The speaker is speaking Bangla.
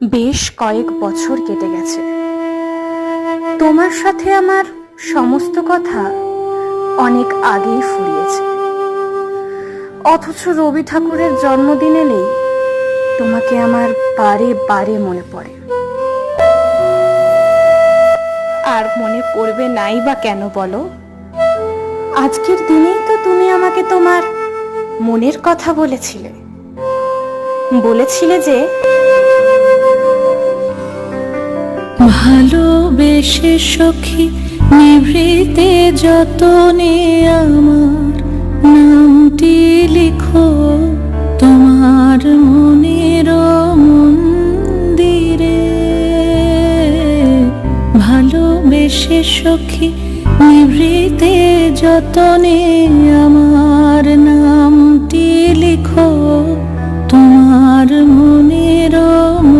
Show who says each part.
Speaker 1: বেশ কয়েক বছর কেটে গেছে। তোমার সাথে আমার সমস্ত কথা অনেক আগেই ফুরিয়েছে, অথচ রবি ঠাকুরের জন্মদিন এলেই তোমাকে আমার বারে বারে মনে পড়ে। আর মনে পড়বে নাই বা কেন বলো? আজকের দিনেই তো তুমি আমাকে তোমার মনের কথা বলেছিলে। বলেছিলে যে
Speaker 2: ভালোবেসে সখী নিভৃতে যতনে আমার নামটি লিখো তোমার মনের মন্দিরে। ভালোবেসে সখী নিভৃতে যতনে আমার নামটি লিখো তোমার মনের